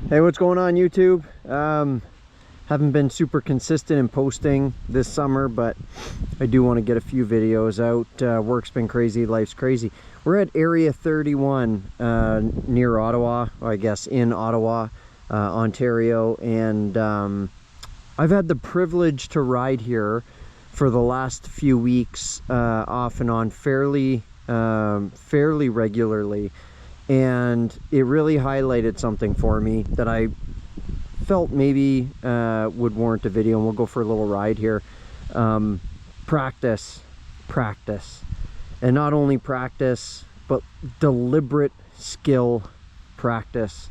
Hey, what's going on YouTube? Haven't been super consistent in posting this summer, but I do want to get a few videos out. Work's been crazy, life's crazy. We're at Area 31 near Ottawa, or I guess in Ottawa, Ontario, and I've had the privilege to ride here for the last few weeks, off and on, fairly regularly. And it really highlighted something for me that I felt maybe would warrant a video, and we'll go for a little ride here. Practice, and not only practice, but deliberate skill practice.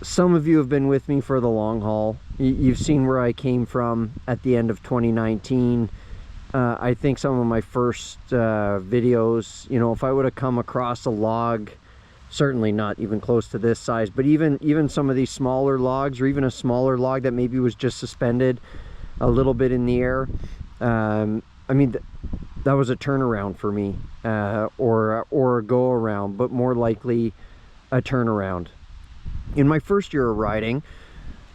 Some of you have been with me for the long haul. You've seen where I came from at the end of 2019. I think some of my first videos, you know, if I would have come across a log, certainly not even close to this size, but even some of these smaller logs, or even a smaller log that maybe was just suspended a little bit in the air, I mean, that was a turnaround for me, or a go around, but more likely a turnaround. In my first year of riding,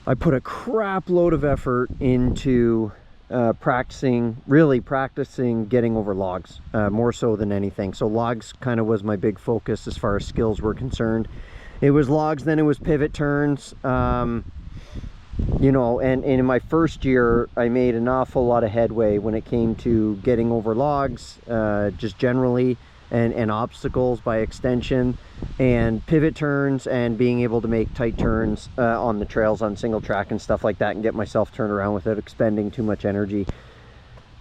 I put a crap load of effort into practicing getting over logs, more so than anything. So logs kind of was my big focus as far as skills were concerned. It was logs, then it was pivot turns, you know, and in my first year I made an awful lot of headway when it came to getting over logs, just generally, and obstacles by extension, and pivot turns, and being able to make tight turns on the trails on single track and stuff like that, and get myself turned around without expending too much energy.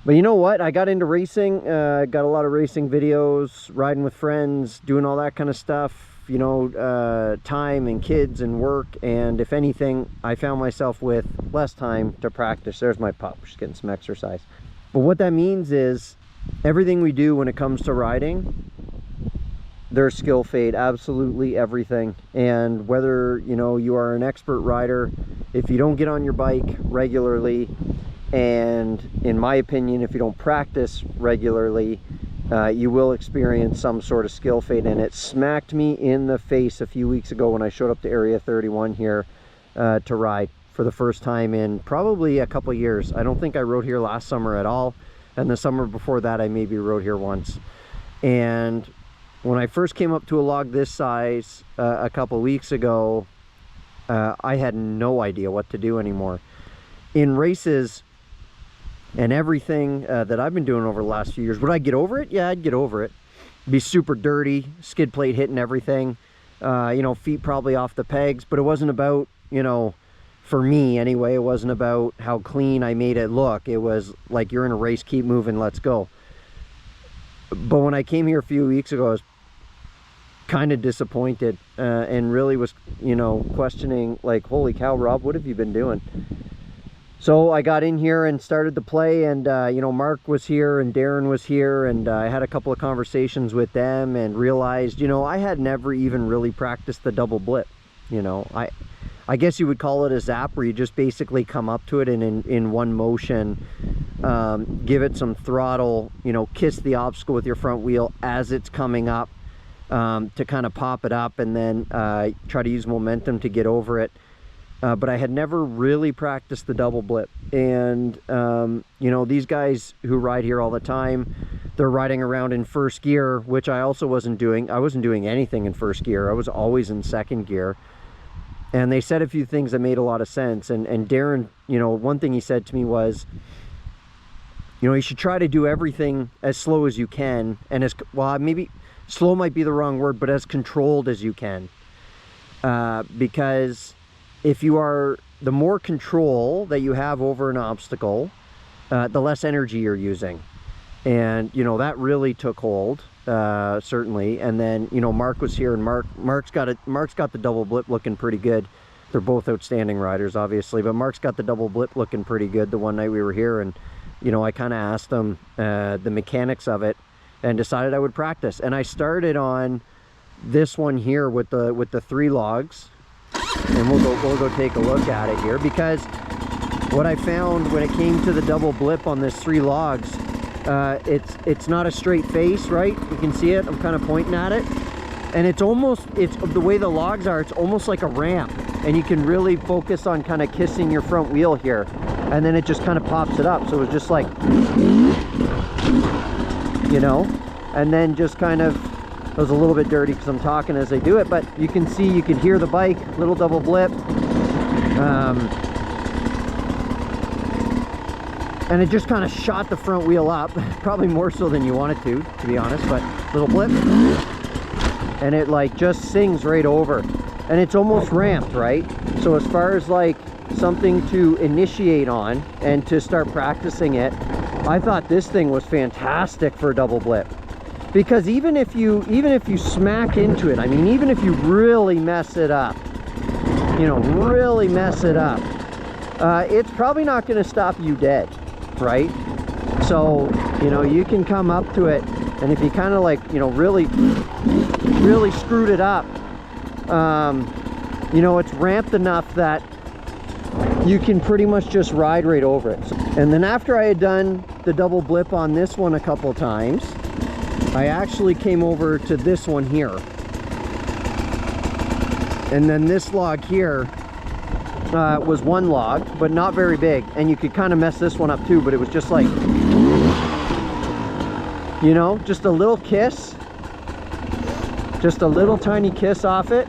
But you know what, I got into racing, got a lot of racing videos, riding with friends, doing all that kind of stuff, you know, time and kids and work, and if anything, I found myself with less time to practice. There's my pup, she's getting some exercise. But what that means is everything we do when it comes to riding, there's skill fade, absolutely everything. And whether, you know, you are an expert rider, if you don't get on your bike regularly, and in my opinion, if you don't practice regularly, you will experience some sort of skill fade. And it smacked me in the face a few weeks ago when I showed up to Area 31 here to ride for the first time in probably a couple of years. I don't think I rode here last summer at all, and the summer before that I maybe rode here once. And when I first came up to a log this size a couple weeks ago, I had no idea what to do anymore. In races and everything that I've been doing over the last few years, would I get over it? Yeah, I'd get over it. Be super dirty, skid plate hitting everything, you know, feet probably off the pegs, but it wasn't about, you know, for me anyway, it wasn't about how clean I made it look. It was like, you're in a race, keep moving, let's go. But when I came here a few weeks ago, I was kind of disappointed, and really was, you know, questioning, like, holy cow, Rob, what have you been doing? So I got in here and started to play, and you know, Mark was here and Darren was here, and I had a couple of conversations with them and realized, you know, I had never even really practiced the double blip. You know, I guess you would call it a zap, where you just basically come up to it and in one motion, give it some throttle, you know, kiss the obstacle with your front wheel as it's coming up, to kind of pop it up, and then try to use momentum to get over it. But I had never really practiced the double blip. And you know, these guys who ride here all the time, they're riding around in first gear, which I also wasn't doing. I wasn't doing anything in first gear. I was always in second gear. And they said a few things that made a lot of sense. And Darren, you know, one thing he said to me was, you know, you should try to do everything as slow as you can, and as, well, maybe slow might be the wrong word, but as controlled as you can. Because if you are, the more control that you have over an obstacle, the less energy you're using. And, you know, that really took hold, certainly. And then, you know, Mark was here, and Mark's got the double blip looking pretty good. They're both outstanding riders, obviously, but Mark's got the double blip looking pretty good the one night we were here. And, you know, I kind of asked him the mechanics of it, and decided I would practice. And I started on this one here with the 3 logs, and we'll go take a look at it here, because what I found when it came to the double blip on this 3 logs, It's not a straight face, right? You can see it. I'm kind of pointing at it, and it's the way the logs are, it's almost like a ramp, and you can really focus on kind of kissing your front wheel here, and then it just kind of pops it up. So it's just like, you know, and then just kind of, it was a little bit dirty because I'm talking as I do it, but you can see, you can hear the bike, little double blip. And it just kind of shot the front wheel up, probably more so than you want it to be honest, but little blip. And it like just sings right over. And it's almost ramped, right? So as far as like something to initiate on and to start practicing it, I thought this thing was fantastic for a double blip. Because even if you smack into it, I mean, even if you really mess it up, you know, really mess it up, it's probably not going to stop you dead, right? So, you know, you can come up to it, and if you kind of like, you know, really screwed it up, you know, it's ramped enough that you can pretty much just ride right over it. And then after I had done the double blip on this one a couple times, I actually came over to this one here. And then this log here was one log, but not very big. And you could kind of mess this one up too, but it was just like, you know, just a little kiss. Just a little tiny kiss off it.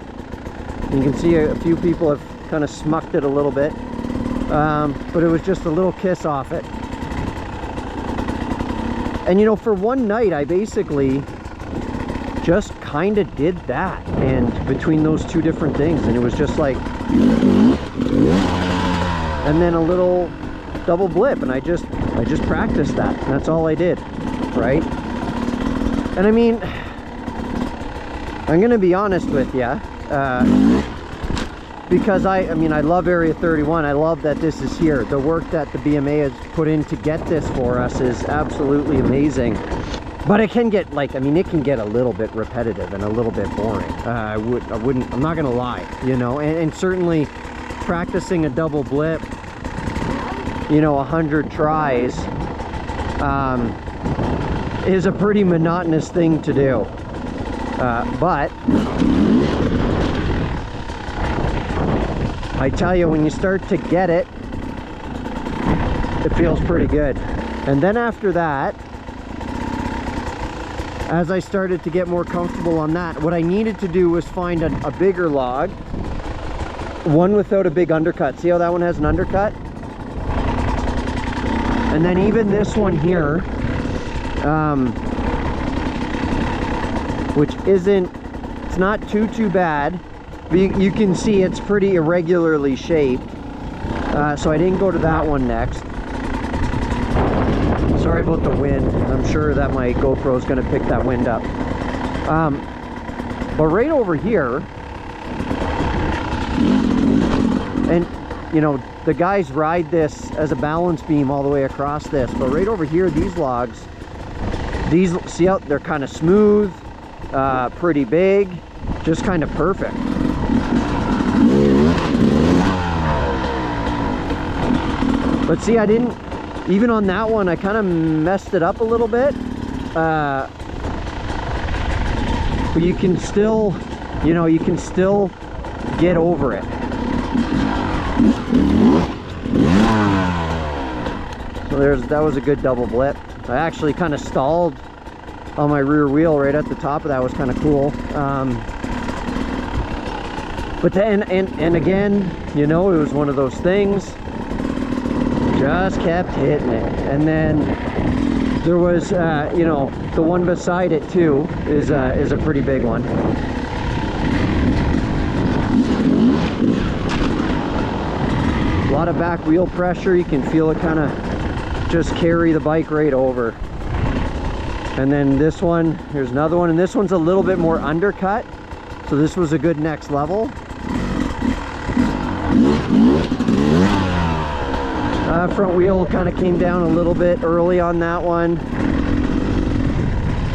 You can see a few people have kind of smucked it a little bit. But it was just a little kiss off it. And you know, for one night I basically just kind of did that, and between those two different things, and it was just like, and then a little double blip, and I just practiced that, and that's all I did, right? And I mean, I'm gonna be honest with you, because I mean, I love Area 31. I love that this is here. The work that the BMA has put in to get this for us is absolutely amazing. But it can get, like, I mean, it can get a little bit repetitive and a little bit boring. I'm not gonna lie, you know, and certainly practicing a double blip, you know, 100 tries, is a pretty monotonous thing to do. But I tell you, when you start to get it, it feels pretty good. And then after that, as I started to get more comfortable on that, what I needed to do was find a bigger log, one without a big undercut. See how that one has an undercut? And then even this one here, which it's not too bad. You can see it's pretty irregularly shaped, so I didn't go to that one next. Sorry about the wind. I'm sure that my GoPro is going to pick that wind up. But right over here, and you know, the guys ride this as a balance beam all the way across this, but right over here, these logs, see how they're kind of smooth, pretty big, just kind of perfect. But see, I didn't, even on that one, I kind of messed it up a little bit. But you can still, you know, you can still get over it. So that was a good double blip. I actually kind of stalled on my rear wheel right at the top of that. Was kind of cool. But then, and again, you know, it was one of those things. Just kept hitting it. And then there was, you know, the one beside it too is a pretty big one. A lot of back wheel pressure. You can feel it kind of just carry the bike right over. And then this one, here's another one, and this one's a little bit more undercut. So this was a good next level. Front wheel kind of came down a little bit early on that one.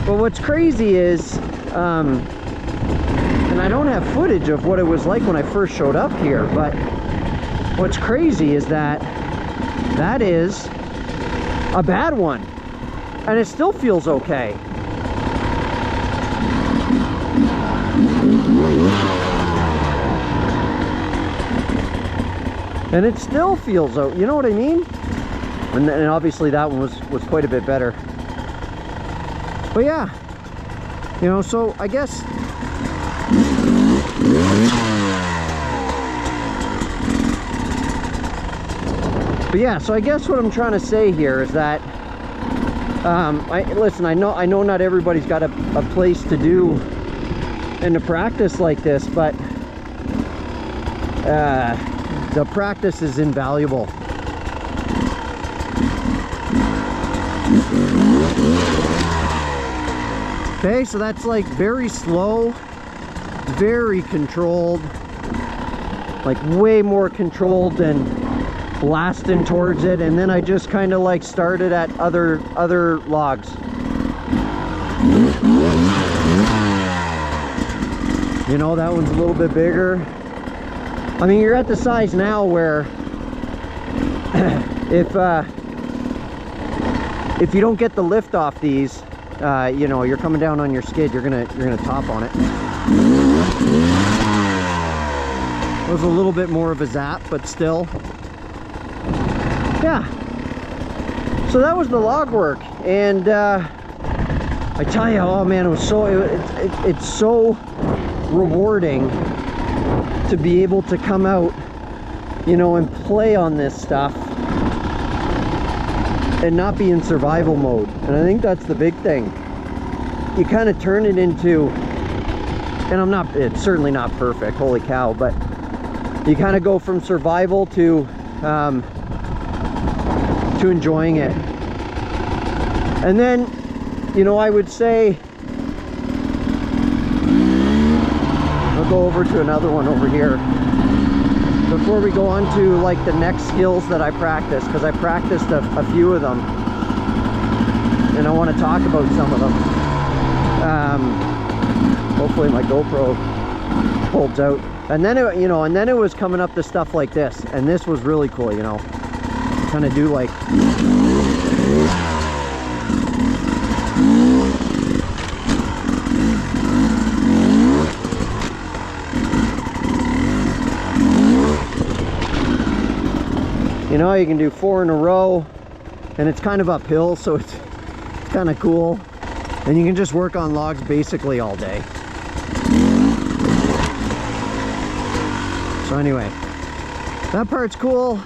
But what's crazy is, and I don't have footage of what it was like when I first showed up here, but what's crazy is that is a bad one. and it still feels okay. And it still feels, you know what I mean? And obviously that one was quite a bit better. But yeah, you know, so I guess what I'm trying to say here is that listen, I know not everybody's got a place to do and to practice like this, but the practice is invaluable. Okay, so that's like very slow, very controlled, like way more controlled than blasting towards it. And then I just kind of like started at other logs. You know, that one's a little bit bigger. I mean, you're at the size now where if you don't get the lift off these, you know, you're coming down on your skid, you're gonna top on it. It was a little bit more of a zap, but still, yeah. So that was the log work, and I tell you, oh man, it was so it's so rewarding to be able to come out, you know, and play on this stuff and not be in survival mode. And I think that's the big thing. You kind of turn it into, and it's certainly not perfect, holy cow, but you kind of go from survival to enjoying it. And then, you know, I would say, I'll go over to another one over here before we go on to like the next skills that I practice, because I practiced a few of them and I want to talk about some of them. Hopefully my GoPro holds out. And then it, you know, and then it was coming up to stuff like this, and this was really cool, you know, kind of do like you know, you can do 4 in a row, and it's kind of uphill, so it's kind of cool. And you can just work on logs basically all day. So anyway, that part's cool.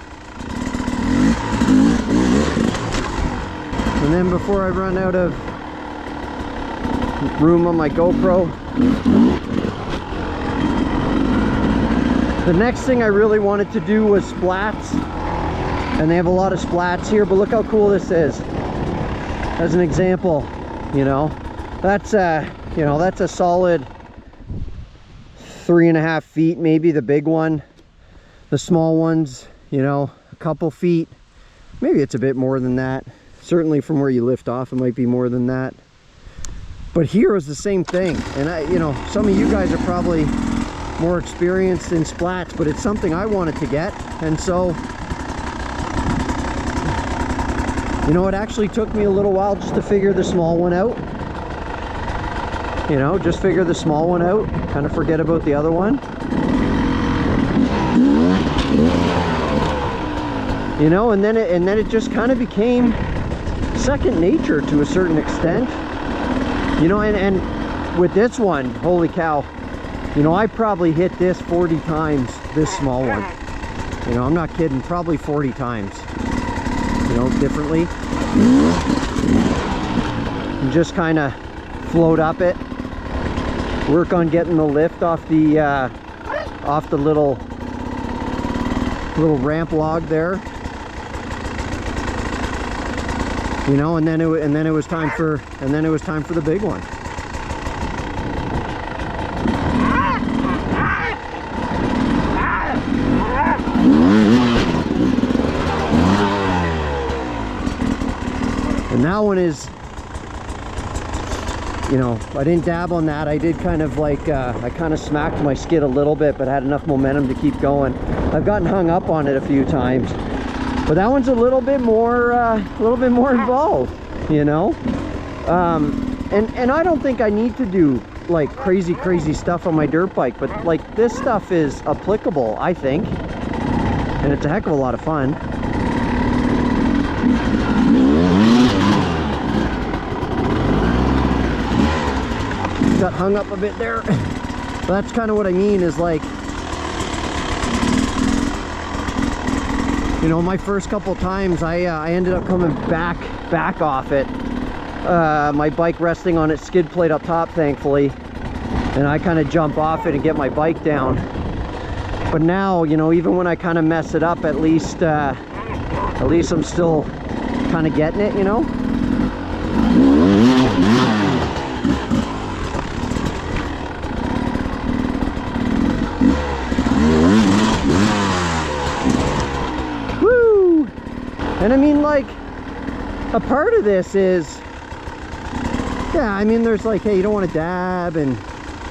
And then before I run out of room on my GoPro, the next thing I really wanted to do was splats. And they have a lot of splats here, but look how cool this is. As an example, you know, that's a solid 3.5 feet, maybe the big one. The small ones, you know, a couple feet. Maybe it's a bit more than that. Certainly from where you lift off, it might be more than that. But here is the same thing. And you know, some of you guys are probably more experienced in splats, but it's something I wanted to get. And so, you know, it actually took me a little while just to figure the small one out. You know, just figure the small one out, kind of forget about the other one. You know, and then it just kind of became second nature to a certain extent. You know, and with this one, holy cow, you know, I probably hit this 40 times, this small one. You know, I'm not kidding, probably 40 times. You know, differently. And just kind of float up it. Work on getting the lift off the little ramp log there. You know, and then it was time for the big one. And that one is, you know, I didn't dab on that. I did kind of like, I kind of smacked my skid a little bit, but had enough momentum to keep going. I've gotten hung up on it a few times, but that one's a little bit more involved. you know. And I don't think I need to do like crazy stuff on my dirt bike, but like this stuff is applicable, I think, and it's a heck of a lot of fun. Got hung up a bit there. That's kind of what I mean, is like, you know, my first couple times I ended up coming back off it. My bike resting on its skid plate up top, thankfully, and I kind of jump off it and get my bike down. But now, you know, even when I kind of mess it up, at least I'm still kind of getting it, you know. Woo! And I mean, like, a part of this is, yeah, I mean, there's like, hey, you don't want to dab and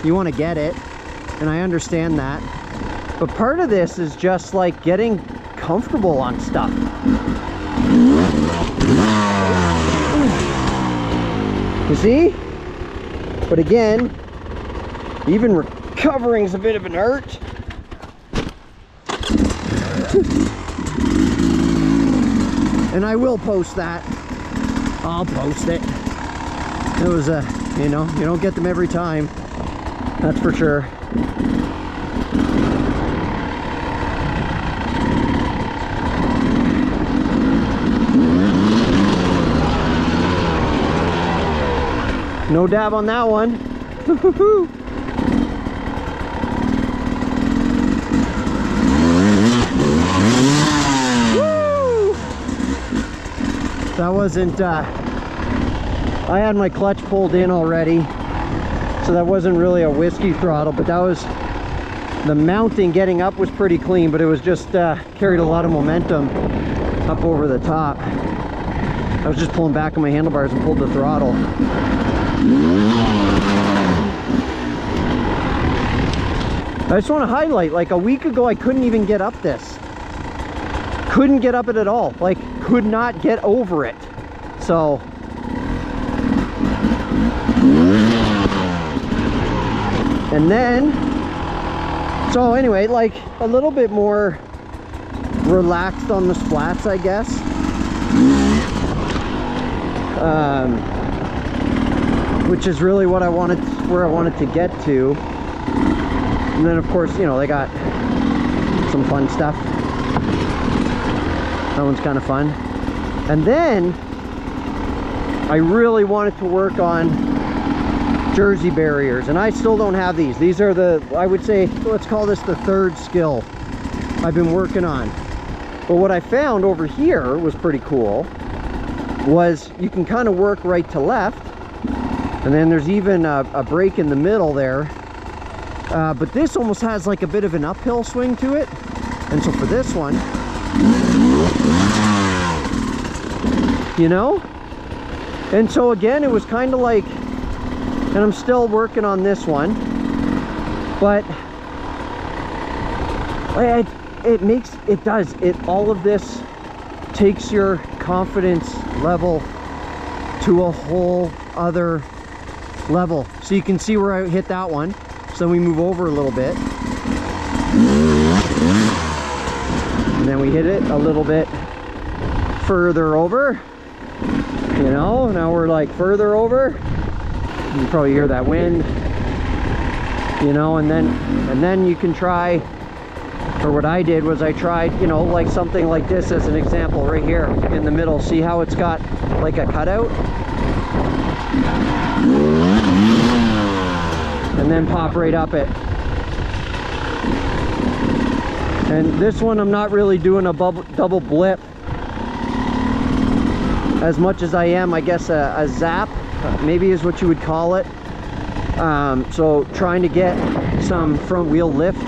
you want to get it, and I understand that. But part of this is just like getting comfortable on stuff. You see? But again, even recovering is a bit of an art. And I will post that. I'll post it. It was a, you know, you don't get them every time, that's for sure. No dab on that one. Woo! That wasn't, I had my clutch pulled in already, so that wasn't really a whiskey throttle, but that was, the mounting getting up was pretty clean, but it was just carried a lot of momentum up over the top. I was just pulling back on my handlebars and pulled the throttle. I just want to highlight, like a week ago I couldn't even get up this. Couldn't get up it at all. Like, could not get over it. So and then, so anyway, like a little bit more relaxed on the splats, I guess. Which is really what I wanted, where I wanted to get to. And then of course, you know, they got some fun stuff. That one's kind of fun. And then I really wanted to work on jersey barriers, and I still don't have these. These are the, I would say, let's call this the third skill I've been working on. But what I found over here was pretty cool, was you can kind of work right to left, and then there's even a break in the middle there. But this almost has like a bit of an uphill swing to it. And so for this one, you know? And so again, it was kind of like, and I'm still working on this one, but all of this takes your confidence level to a whole other level. So you can see where I hit that one. So we move over a little bit, and then we hit it a little bit further over, you know. Now we're like further over. You can probably hear that wind, you know. And then you can try, or what I did was I tried, you know, like something like this as an example right here in the middle. See how it's got like a cutout? And then pop right up it. And this one I'm not really doing a double blip as much as I am, I guess, a zap, maybe is what you would call it. So trying to get some front wheel lift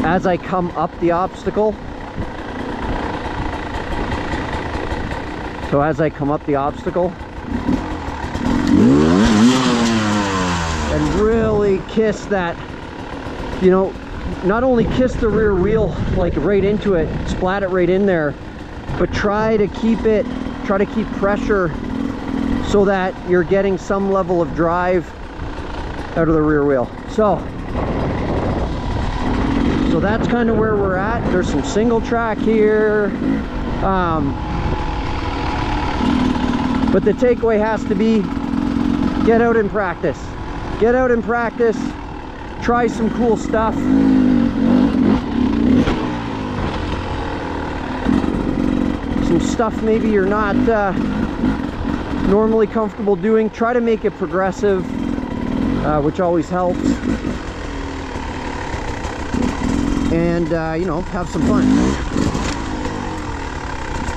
as I come up the obstacle. So as I come up the obstacle, and really kiss that, you know, not only kiss the rear wheel like right into it, splat it right in there, but try to keep pressure so that you're getting some level of drive out of the rear wheel. So that's kind of where we're at. There's some single track here, but the takeaway has to be, get out and practice. Get out and practice. Try some cool stuff. Some stuff maybe you're not normally comfortable doing. Try to make it progressive, which always helps. And you know, have some fun.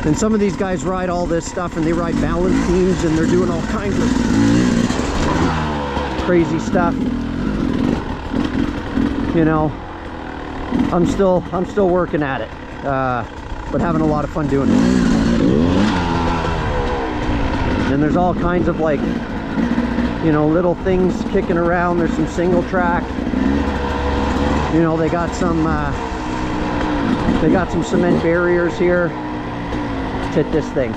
And some of these guys ride all this stuff, and they ride balance beams, and they're doing all kinds of crazy stuff. You know, I'm still working at it, but having a lot of fun doing it. And there's all kinds of, like, you know, little things kicking around. There's some single track. You know, they got some cement barriers here. Let's hit this thing.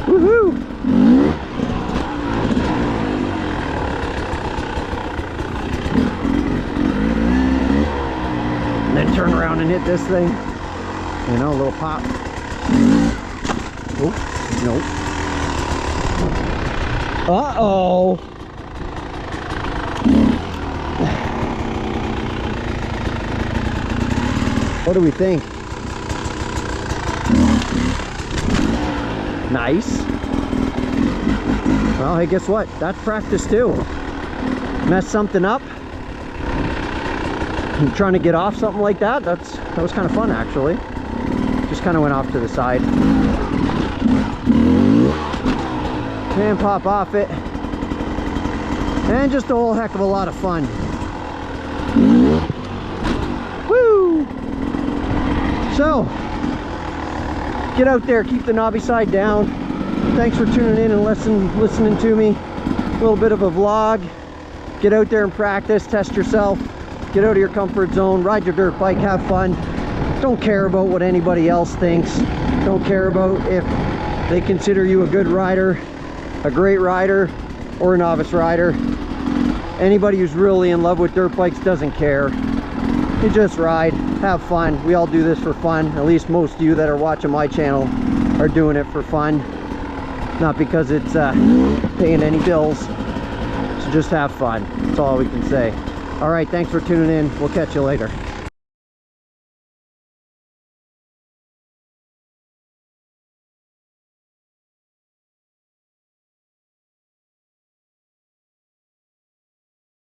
Woohoo! And then turn around and hit this thing. You know, a little pop. Oh, no. Uh-oh. What do we think? Nice. Well, hey, guess what? That's practice too. Mess something up. I'm trying to get off something like that. That was kind of fun, actually. Just kind of went off to the side. And pop off it. And just a whole heck of a lot of fun. Woo! So, get out there, keep the knobby side down. Thanks for tuning in and listening to me. A little bit of a vlog. Get out there and practice, test yourself. Get out of your comfort zone, ride your dirt bike, have fun. Don't care about what anybody else thinks. Don't care about if they consider you a good rider, a great rider, or a novice rider. Anybody who's really in love with dirt bikes doesn't care. You just ride, have fun. We all do this for fun. At least most of you that are watching my channel are doing it for fun, not because it's paying any bills. So just have fun. That's all we can say. All right, thanks for tuning in. We'll catch you later.